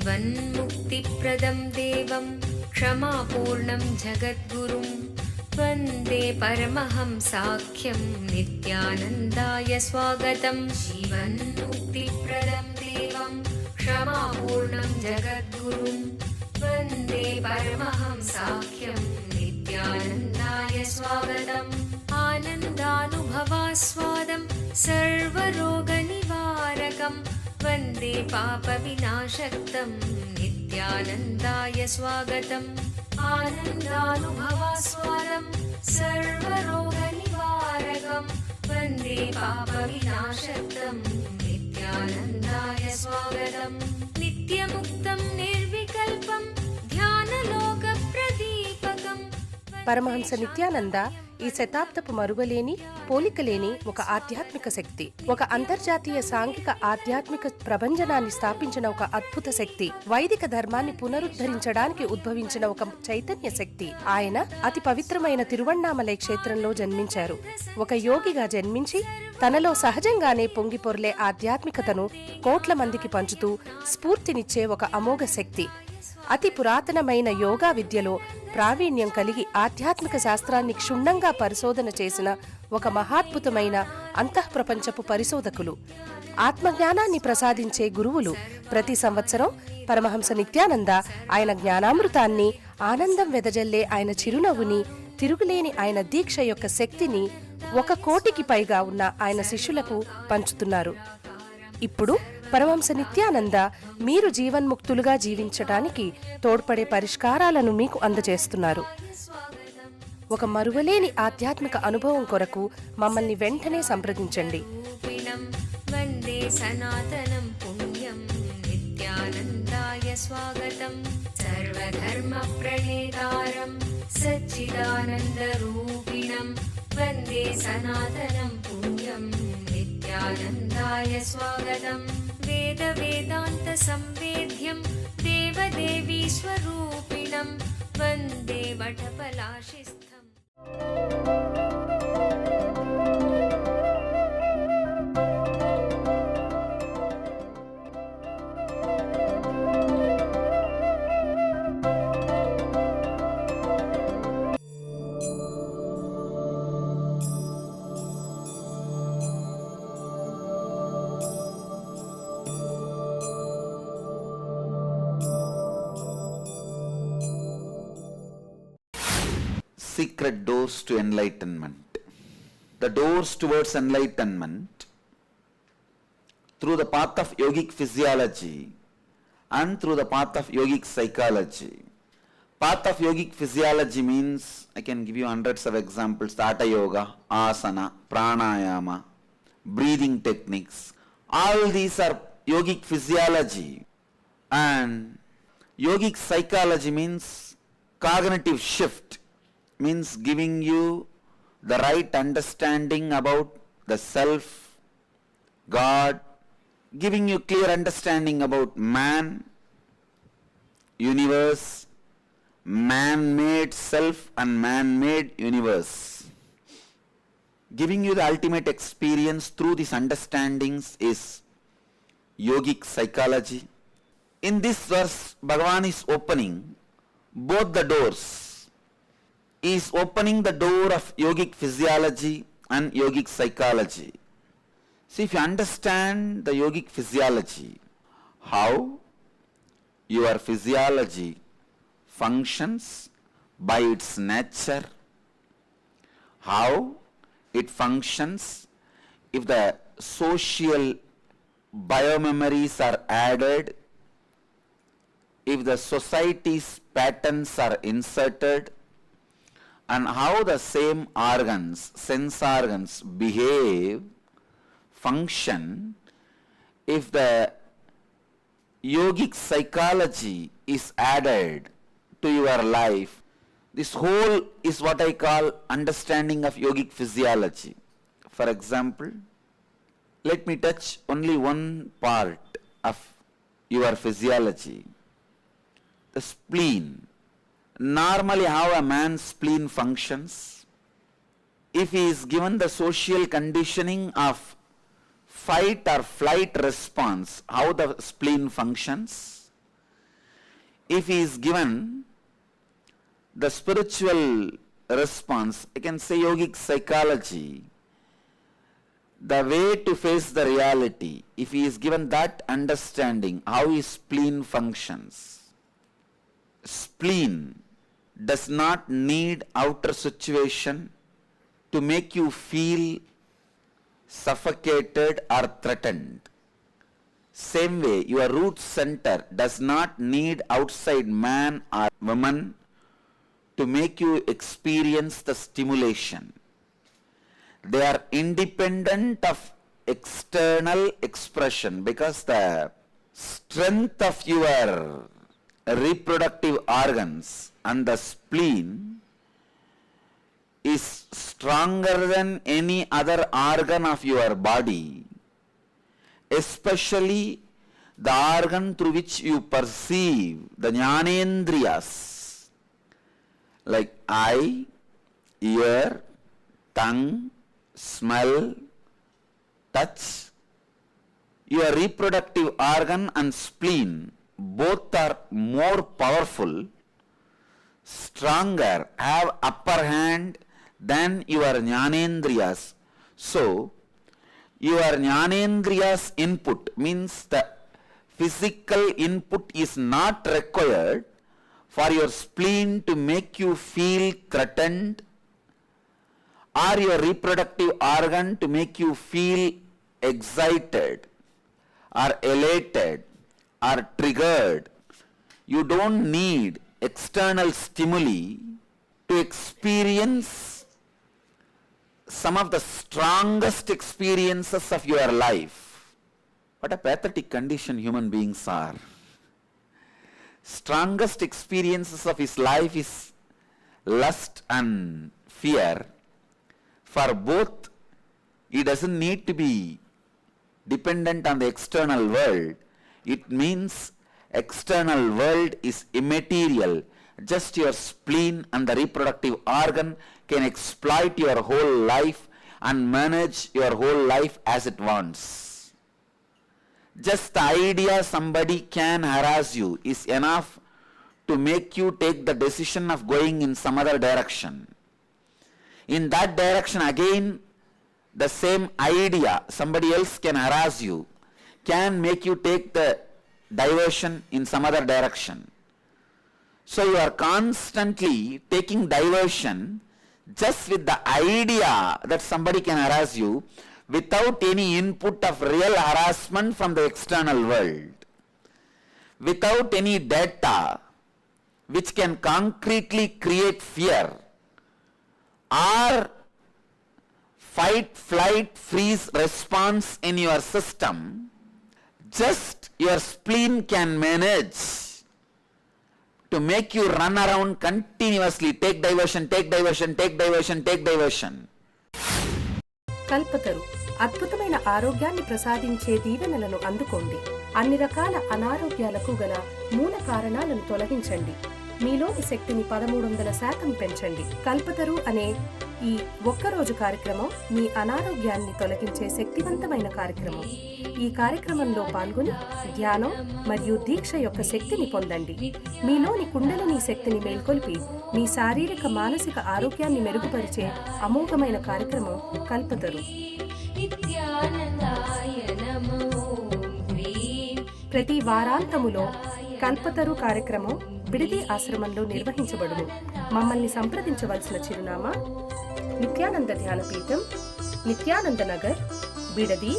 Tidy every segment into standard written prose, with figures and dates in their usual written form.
जीवन्मुक्तिप्रदं देवं क्षमापूर्णं जगद्गुरुं वन्दे परमहंसाख्यं नित्यानन्दाय स्वागतं। जीवन्मुक्तिप्रदं देवं क्षमापूर्णं जगद्गुरुं वन्दे परमहंसाख्यं नित्यानन्दाय स्वागतम्। आनन्दानुभवास्वादं सर्वरोगनिवारकं वन्दे पापविनाशक्तं नित्यानन्दाय स्वागतम्। आनन्दानुभवास्वादं सर्वरोगनिवारकं वन्दे पापविनाशक्तं नित्यानन्दाय स्वागतम्। नित्यमुक्तं निर्विकल्पं ध्यानलोकप्रदीपकं। పరమహంస నిత్యానంద ఈ శతాబ్దపు మరువలేని పోలికలేని ఒక ఆధ్యాత్మిక శక్తి, ఒక అంతర్జాతీయ సాంఘిక ఆధ్యాత్మిక ప్రభంజనాన్ని స్థాపించిన ఒక అద్భుత శక్తి, వైదిక ధర్మాన్ని పునరుద్ధరించడానికి ఉద్భవించిన ఒక చైతన్య శక్తి. ఆయన అతి పవిత్రమైన తిరువణ్ణామలై క్షేత్రంలో జన్మించారు. ఒక యోగిగా జన్మించి తనలో సహజంగానే పొంగిపొర్లే ఆధ్యాత్మికతను కోట్ల మందికి పంచుతూ స్ఫూర్తినిచ్చే ఒక అమోఘ శక్తి. అతి పురాతనమైన యోగా విద్యలో ప్రావీణ్యం కలిగి ఆధ్యాత్మిక శాస్త్రాన్ని క్షుణ్ణంగా పరిశోధన చేసిన ఒక మహాద్భుతమైన అంతఃప్రపంచపు పరిశోధకులు, ఆత్మజ్ఞానాన్ని ప్రసాదించే గురువులు. ప్రతి సంవత్సరం పరమహంస నిత్యానంద ఆయన జ్ఞానామృతాన్ని, ఆనందం వెదజల్లే ఆయన చిరునవ్వుని, తిరుగులేని ఆయన దీక్ష యొక్క శక్తిని 1 కోటికి పైగా ఉన్న ఆయన శిష్యులకు పంచుతున్నారు. ఇప్పుడు పరమహంస నిత్యానంద మీరు జీవన్ముక్తులుగా జీవించటానికి తోడ్పడే పరిష్కారాలను మీకు అందజేస్తున్నారు. ఒక మరువలేని ఆధ్యాత్మిక అనుభవం కొరకు మమ్మల్ని వెంటనే సంప్రదించండి. వందే సనాతనం పుణ్యం నిత్యానందాయ స్వాగతం. సర్వధర్మ ప్రణేతారం సచ్చిదానంద రూపిణం వందే సనాతనం పుణ్యం నిత్యానందాయ స్వాగతం. వేద వేదాంత సంవేద్యం దేవదేవీ స్వరూపిణం వందే వటపలాశిస్థం. Secret doors to enlightenment. The doors towards enlightenment through the path of yogic physiology and through the path of yogic psychology. Path of yogic physiology means, I can give you hundreds of examples: Hatha yoga, asana, pranayama, breathing techniques. All these are yogic physiology. And yogic psychology means cognitive shift, means giving you the right understanding about the self, God, giving you clear understanding about man, universe, man-made self and man-made universe. Giving you the ultimate experience through these understandings is yogic psychology. In this verse, Bhagavan is opening both the doors. He is opening the door of yogic physiology and yogic psychology. See, if you understand the yogic physiology, how your physiology functions by its nature, how it functions if the social biomemories are added, if the society's patterns are inserted, and how the same organs, sense organs behave, function, if the yogic psychology is added to your life. This whole is what I call understanding of yogic physiology. For example, let me touch only one part of your physiology, the spleen. Normally how a man's spleen functions, if he is given the social conditioning of fight or flight response, how the spleen functions, if he is given the spiritual response, I can say yogic psychology, the way to face the reality, if he is given that understanding, how his spleen functions. Spleen does not need outer situation to make you feel suffocated or threatened. Same way, your root center does not need outside man or woman to make you experience the stimulation. They are independent of external expression because the strength of your reproductive organs and the spleen is stronger than any other organ of your body, especially the organ through which you perceive the jnanendriyas, like eye, ear, tongue, smell, touch. Your reproductive organ and spleen both are more powerful, stronger, have upper hand than your jnanendriyas. So, your jnanendriyas input means the physical input is not required for your spleen to make you feel threatened or your reproductive organ to make you feel excited or elated or triggered. You don't need external stimuli to experience some of the strongest experiences of your life. What a pathetic condition human beings are. Strongest experiences of his life is lust and fear. For both, he doesn't need to be dependent on the external world. It means external world is immaterial. Just your spleen and the reproductive organ can exploit your whole life and manage your whole life as it wants. Just the idea somebody can harass you is enough to make you take the decision of going in some other direction. In that direction again, the same idea, somebody else can harass you, can make you take the diversion in some other direction. So you are constantly taking diversion just with the idea that somebody can harass you without any input of real harassment from the external world, without any data which can concretely create fear or fight, flight, freeze response in your system. Just your spleen can manage to make you run around continuously, take diversion, take diversion, take diversion, take diversion. Kalpataru అద్భుతమైన ఆరోగ్యాన్ని ప్రసాదించే దీవెనలను అందుకోండి. అన్ని రకాల అనారోగ్యాలకు గల మూల కారణాలను తొలగించండి. మీలోని శక్తిని 1300% పెంచండి. కల్పతరు అనే ఈ ఒక్కరోజు కార్యక్రమం మీ అనారోగ్యాన్ని తొలగించే శక్తివంతమైన కార్యక్రమం. ఈ కార్యక్రమంలో పాల్గొని ధ్యానం మరియు దీక్ష యొక్క శక్తిని పొందండి. మీలోని కుండలిని శక్తిని మేల్కొల్పి మీ శారీరక మానసిక ఆరోగ్యాన్ని మెరుగుపరిచే అమోఘమైన కార్యక్రమం కల్పతరు. ప్రతి వారాంతములో కల్పతరు కార్యక్రమం బిడిది ఆశ్రమంలో నిర్వహించబడును. మమ్మల్ని సంప్రదించవలసిన చిరునామా నిత్యానంద ధ్యానపీఠం, నిత్యానంద నగర్, బిడది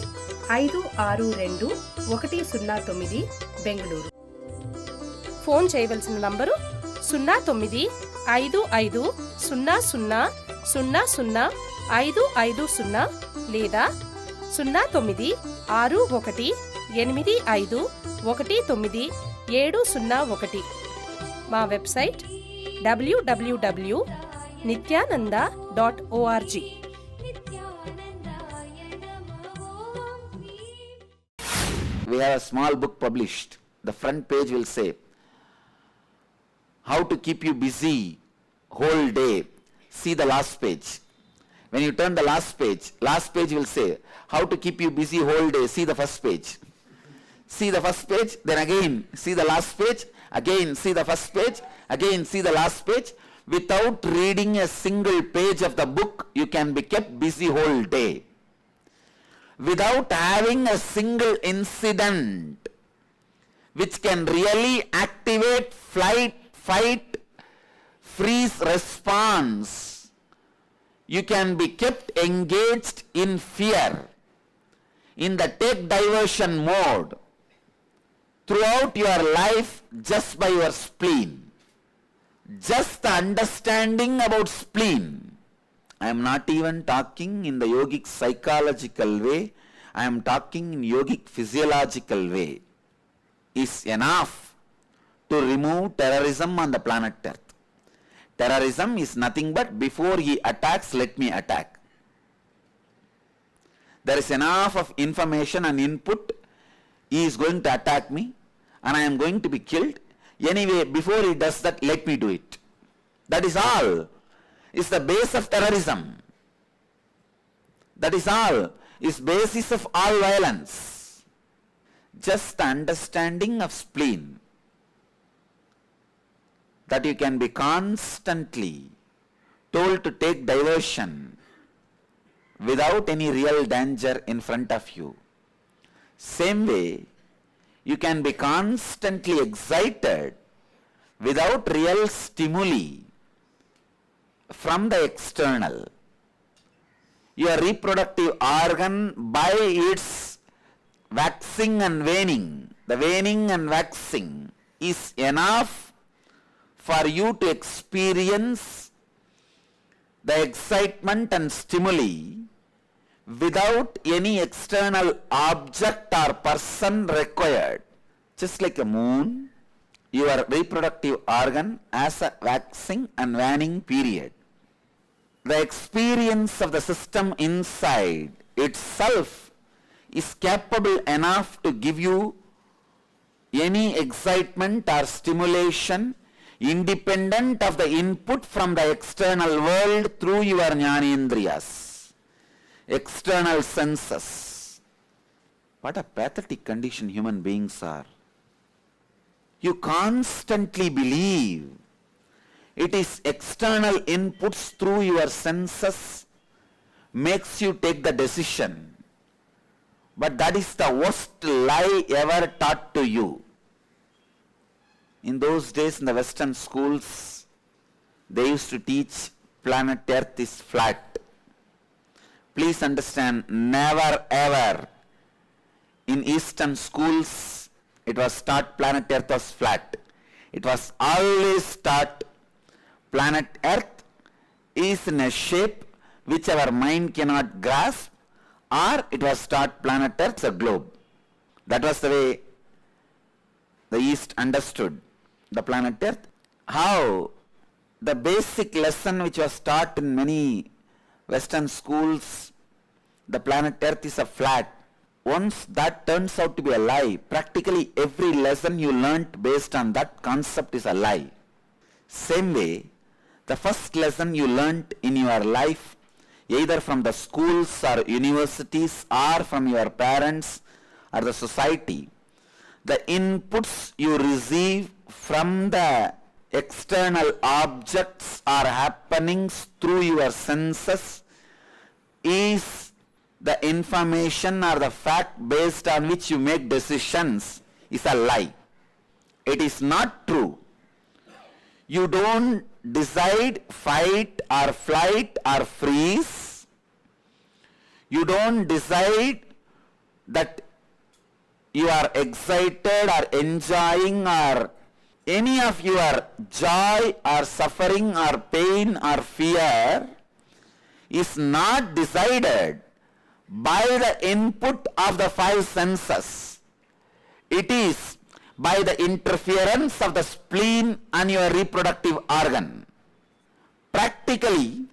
562109, బెంగళూరు. ఫోన్ చేయవలసిన నంబరు 095500000550 లేదా 096185190701. మా website www.nithyananda.org. We have a small book published. The front page will say, how to keep you busy whole day. See the last page. When you turn the last page will say, how to keep you busy whole day. See the first page. See the first page, then again see the last page, again see the first page, again see the last page. Without reading a single page of the book, you can be kept busy whole day. Without having a single incident which can really activate flight, fight, freeze response, you can be kept engaged in fear, in the take diversion mode throughout your life just by your spleen. Just the understanding about spleen. I am not even talking in the yogic psychological way, I am talking in yogic physiological way, is enough to remove terrorism on the planet Earth. Terrorism is nothing but before he attacks, let me attack. There is enough of information and input, he is going to attack me and I am going to be killed. Anyway, before he does that, let me do it. That is all. Is the base of terrorism. That is all. Is basis of all violence. Just the understanding of spleen. That you can be constantly told to take diversion without any real danger in front of you. Same way, you can be constantly excited without real stimuli from the external. Your reproductive organ, by its waxing and waning, the waning and waxing is enough for you to experience the excitement and stimuli without any external object or person required. Just like a moon, your reproductive organ has a waxing and waning period. The experience of the system inside itself is capable enough to give you any excitement or stimulation independent of the input from the external world through your jnanendriyas, external senses. What a pathetic condition human beings are. You constantly believe it is external inputs through your senses makes you take the decision. But that is the worst lie ever taught to you. In those days in the Western schools, they used to teach planet Earth is flat. Please understand, never ever in Eastern schools it was taught planet Earth was flat. It was always taught planet Earth is in a shape which our mind cannot grasp, or it was taught planet Earth is a globe. That was the way the East understood the planet Earth. How the basic lesson which was taught in many Western schools, the planet Earth is a flat. Once that turns out to be a lie, practically every lesson you learnt based on that concept is a lie. Same way, the first lesson you learnt in your life, either from the schools or universities or from your parents or the society, the inputs you receive from the external objects or happenings through your senses is the information or the fact based on which you make decisions is a lie. It is not true. You don't decide fight or flight or freeze. You don't decide that you are excited or enjoying or any of your joy or suffering or pain or fear is not decided by the input of the five senses. It is by the interference of the spleen and your reproductive organ. Practically,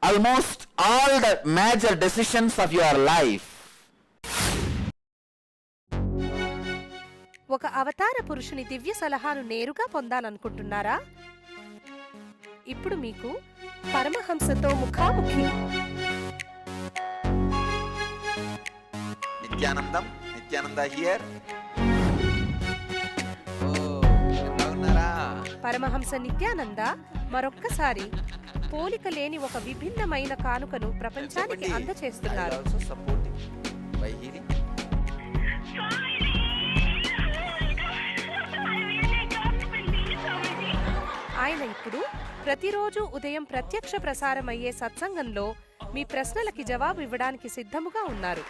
almost all the major decisions of your life. ఒక అవతార పురుషుని దివ్య సలహాను నేరుగా పొందాలనుకుంటున్నారా? ఇప్పుడు మీకు పరమహంసతో ముఖాముఖి. Nithyananda here. Oh, Paramahamsa Nityananda మరొక్కసారి పోలిక లేని ఒక విభిన్నమైన కానుకను ప్రపంచానికి అందచేస్తున్నారు. ఆయన ఇప్పుడు ప్రతిరోజు ఉదయం ప్రత్యక్ష ప్రసారమయ్యే సత్సంగంలో మీ ప్రశ్నలకి జవాబు ఇవ్వడానికి సిద్ధముగా ఉన్నారు.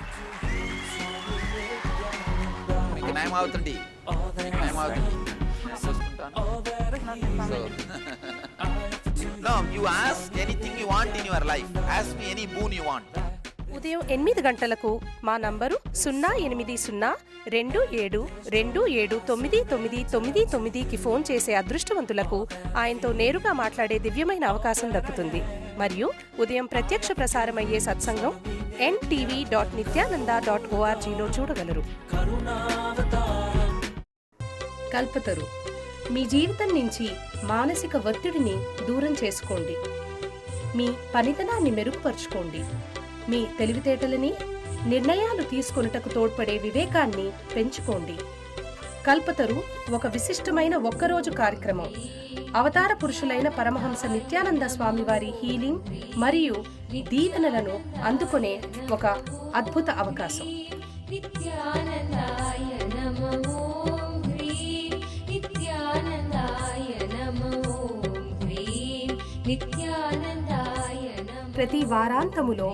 ఉదయం 8 గంటలకు మా నంబరు 08027279999కి ఫోన్ చేసే అదృష్టవంతులకు ఆయనతో నేరుగా మాట్లాడే దివ్యమైన అవకాశం దక్కుతుంది. మరియు ఉదయం ప్రత్యక్ష ప్రసారమయ్యే సత్సంగం ntv.nithyananda.orgలో చూడగలరు. కల్పతరు మీ జీవితం నుంచి మానసిక ఒత్తిడిని దూరం చేసుకోండి. మీ పనితనాన్ని మెరుగుపరుచుకోండి. మీ తెలివితేటలని, నిర్ణయాలు తీసుకొనుటకు తోడ్పడే వివేకాన్ని పెంచుకోండి. కల్పతరు ఒక విశిష్టమైన ఒక్కరోజు కార్యక్రమం. అవతార పురుషులైన పరమహంస నిత్యానంద స్వామి వారి హీలింగ్ మరియు దీవెనలను అందుకునే ఒక అద్భుత అవకాశం. ప్రతి వారాంతములో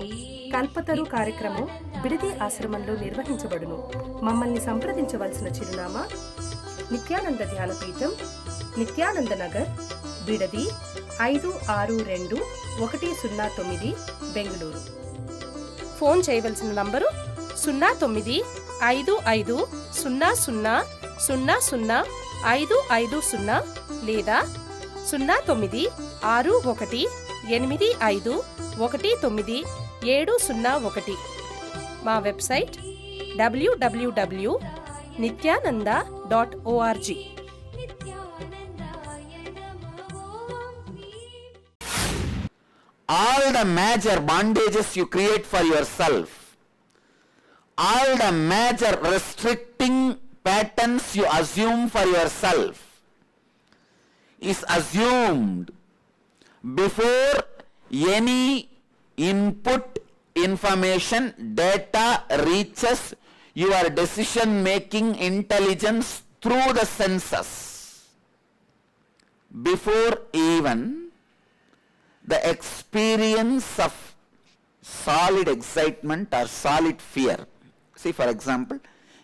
కల్పతరు కార్యక్రమం బిడది ఆశ్రమంలో నిర్వహించబడును. మమ్మల్ని సంప్రదించవలసిన చిరునామా నిత్యానంద ధ్యానపీఠం, నిత్యానంద నగర్, బిడది 562109, బెంగళూరు. ఫోన్ చేయవలసిన నంబరు 095500000550 లేదా 098185190701. మా website www.nithyananda.org. All the major bondages you create for yourself, all the major restricting patterns you assume for yourself is assumed before any input information data reaches your decision making intelligence through the senses. Before even the experience of solid excitement or solid fear. See, for example,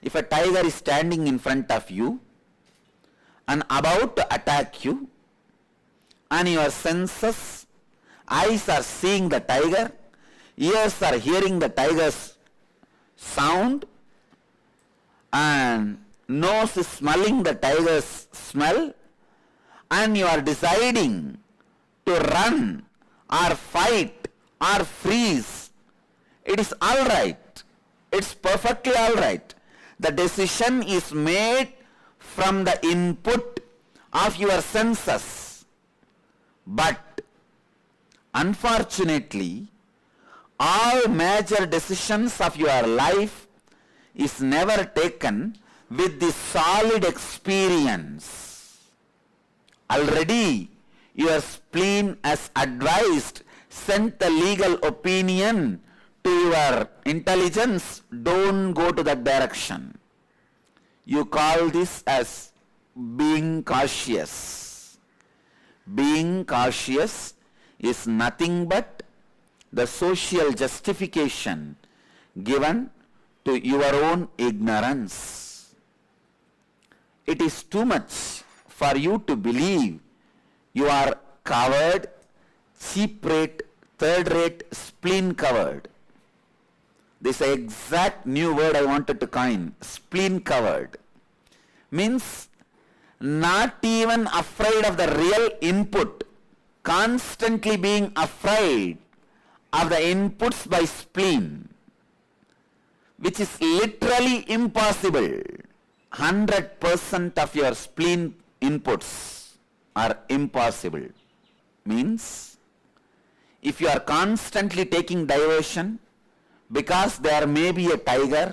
if a tiger is standing in front of you and about to attack you, and your senses, eyes are seeing the tiger, ears are hearing the tiger's sound, and nose is smelling the tiger's smell, and you are deciding to run or fight or freeze, it is all right. It's perfectly all right. The decision is made from the input of your senses. But unfortunately, all major decisions of your life is never taken with the solid experience. Already your spleen has advised, sent the legal opinion to your intelligence, don't go to that direction. You call this as being cautious. Being cautious is nothing but the social justification given to your own ignorance. It is too much for you to believe you are covered, cheap rate, third rate, spleen covered. This exact new word I wanted to coin, spleen covered, means not even afraid of the real input, constantly being afraid of the inputs by spleen, which is literally impossible. 100% of your spleen inputs are impossible. Means, if you are constantly taking diversion because there may be a tiger,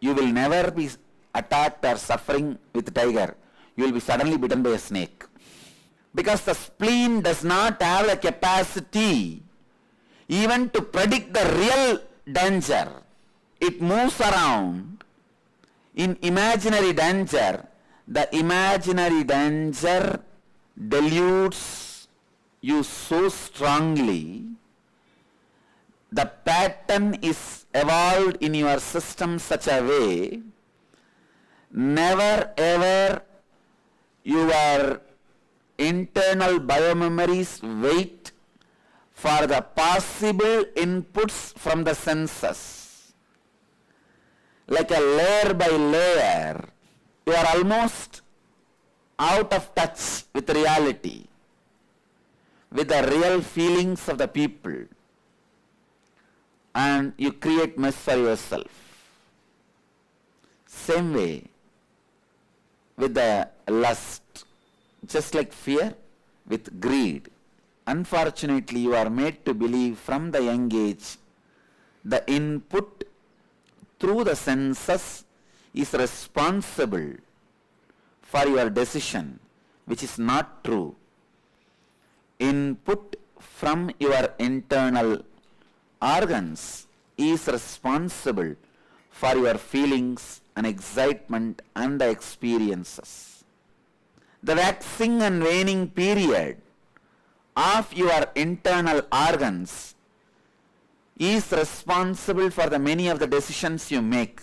you will never be attacked or suffering with tiger. you will be suddenly bitten by a snake. Because the spleen does not have the capacity even to predict the real danger. It moves around in imaginary danger. The imaginary danger deludes you so strongly. The pattern is evolved in your system such a way, never ever your internal biomemories wait for the possible inputs from the senses. Like a layer by layer, you are almost out of touch with reality, with the real feelings of the people, and you create mess for yourself. Same way with the lust, just like fear with greed. Unfortunately, you are made to believe from the young age the input through the senses is responsible for your decision, which is not true. Input from your internal organs is responsible for your feelings and excitement and the experiences. The waxing and waning period of your internal organs is responsible for the many of the decisions you make.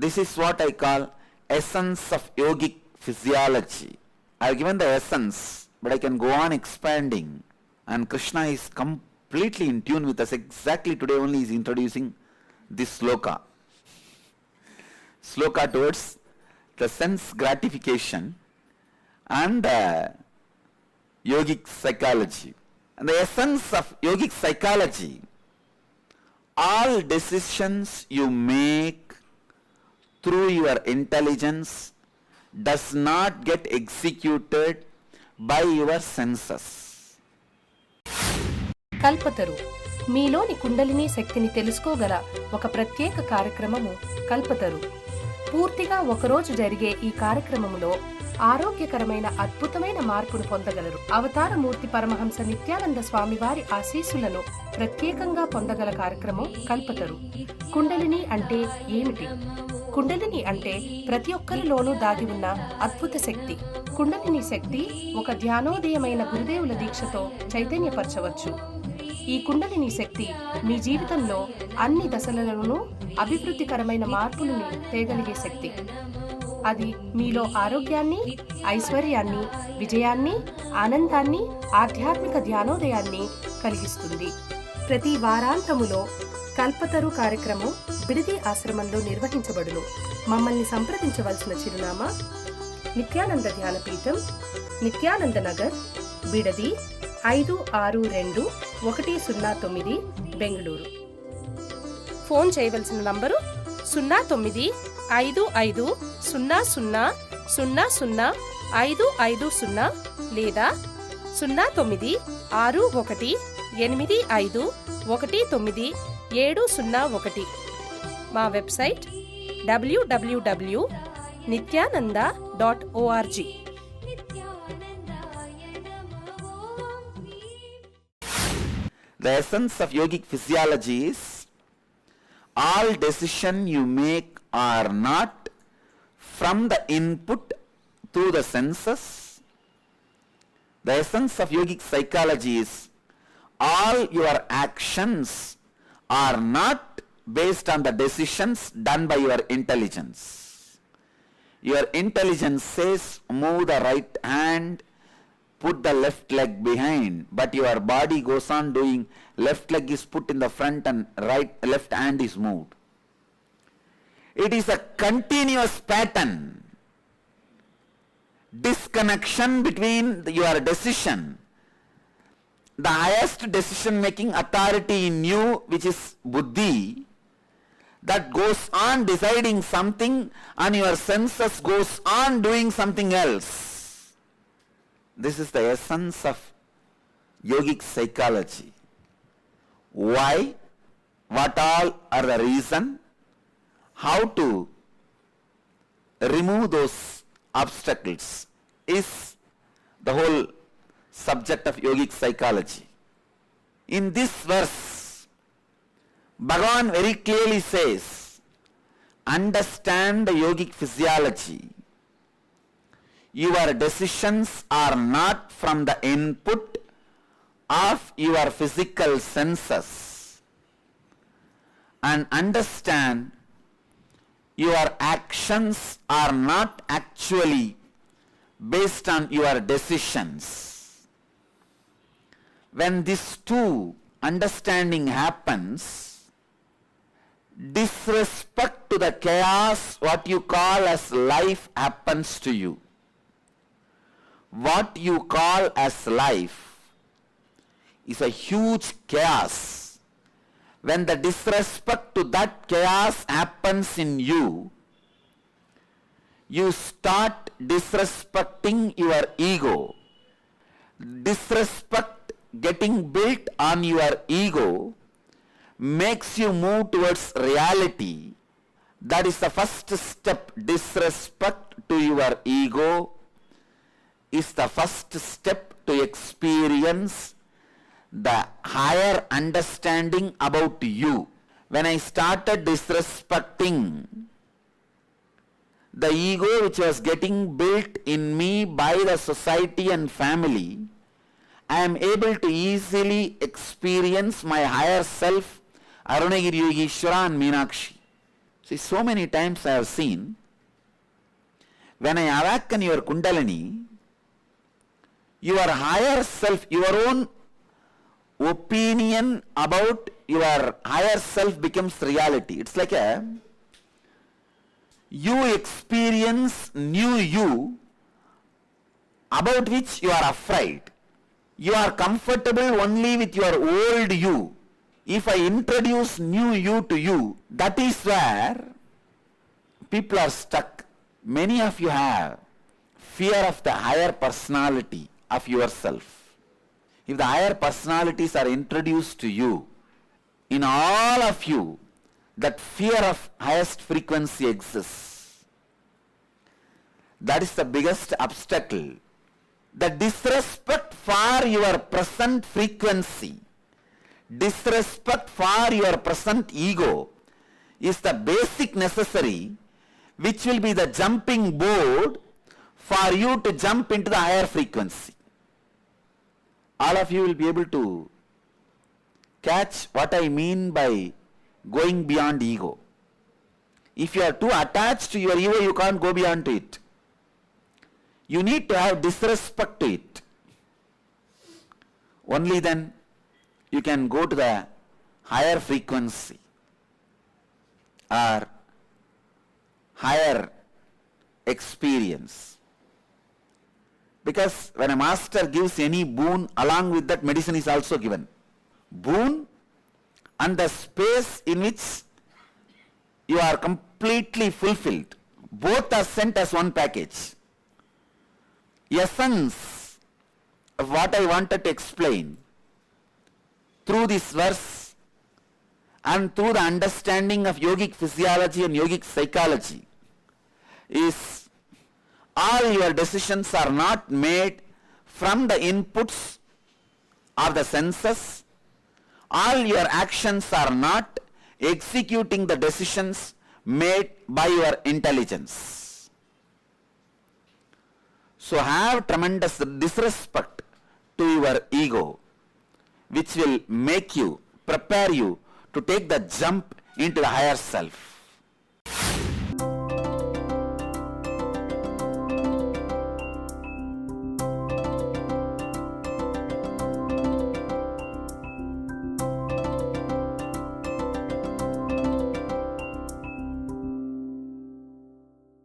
This is what I call essence of yogic physiology. I have given the essence, but I can go on expanding, and Krishna is completely in tune with us. Exactly today only he is introducing this sloka. Sloka towards the sense gratification and yogic psychology. And the essence of yogic psychology, all decisions you make through your intelligence does not get executed by your senses. Kalpataru మీలోని కుండలిని శక్తిని తెలుసుకోగల ఒక ప్రత్యేక కార్యక్రమము కల్పతరు. పూర్తిగా ఒకరోజు జరిగే ఈ కార్యక్రమములో ఆరోగ్యకరమైన అద్భుతమైన మార్పును పొందగలరు. అవతారమూర్తి పరమహంస నిత్యానంద స్వామి వారి ఆశీస్సులను ప్రత్యేకంగా పొందగల కార్యక్రమం కల్పతరు. కుండలిని అంటే ఏమిటి? కుండలిని అంటే ప్రతి ఒక్కరిలోనూ దాగి ఉన్న అద్భుత శక్తి. కుండలిని శక్తి ఒక ధ్యానోదయమైన గురుదేవుల దీక్షతో చైతన్యపరచవచ్చు. ఈ కుండలిని శక్తి మీ జీవితంలో అన్ని దశలలోనూ అభివృద్ధికరమైన మార్పులను తేగలిగే శక్తి. అది మీలో ఆరోగ్యాన్ని, ఐశ్వర్యాన్ని, విజయాన్ని, ఆనందాన్ని, ఆధ్యాత్మిక ధ్యానోదయాన్ని కలిగిస్తుంది. ప్రతి వారాంతములో కల్పతరు కార్యక్రమం బిడిది ఆశ్రమంలో నిర్వహించబడును. మమ్మల్ని సంప్రదించవలసిన చిరునామా నిత్యానంద ధ్యానపీఠం, నిత్యానంద నగర్, బిడది 562109, బెంగళూరు. ఫోన్ చేయవలసిన నంబరు 095500000550 లేదా 098185190701. మా website www.nithyananda.org. The essence of yogic physiology is all decision you make are not from the input through the senses. The essence of yogic psychology is all your actions are not based on the decisions done by your intelligence. Your intelligence says move the right hand, put the left leg behind, but your body goes on doing left leg is put in the front and left hand is moved. It is a continuous pattern, disconnection between your decision. The highest decision making authority in you, which is buddhi, that goes on deciding something and your senses goes on doing something else. This is the essence of yogic psychology. Why? What all are the reason? How to remove those obstacles is the whole subject of yogic psychology. In this verse, Bhagavan very clearly says, understand the yogic physiology. Your decisions are not from the input of your physical senses. And understand your actions are not actually based on your decisions. When these two understanding happens, disrespect to the chaos, what you call as life, happens to you. What you call as life is a huge chaos. When the disrespect to that chaos happens in you, you start disrespecting your ego. Disrespect getting built on your ego makes you move towards reality. That is the first step. Disrespect to your ego is the first step to experience the higher understanding about you. When I started disrespecting the ego which was getting built in me by the society and family, I am able to easily experience my higher self, Arunagiri Yogeshwara and Meenakshi. See, so many times I have seen, when I awaken your Kundalini, your higher self, your own opinion about your higher self becomes reality. It's like you experience new you about which you are afraid. You are comfortable only with your old you. If I introduce new you to you, that is where people are stuck. Many of you have fear of the higher personality of yourself. If the higher personalities are introduced to you, in all of you, that fear of highest frequency exists. That is the biggest obstacle. The disrespect for your present frequency, disrespect for your present ego is the basic necessary which will be the jumping board for you to jump into the higher frequency. All of you will be able to catch what I mean by going beyond ego. If you are too attached to your ego, you can't go beyond to it. You need to have disrespect to it. Only then you can go to the higher frequency or higher experience. Because when a master gives any boon, along with that medicine is also given. Boon and the space in which you are completely fulfilled. Both are sent as one package. Essence of what I wanted to explain through this verse and through the understanding of yogic physiology and yogic psychology is all your decisions are not made from the inputs of the senses. All your actions are not executing the decisions made by your intelligence. So have tremendous disrespect to your ego, which will make you, prepare you to take the jump into the higher self.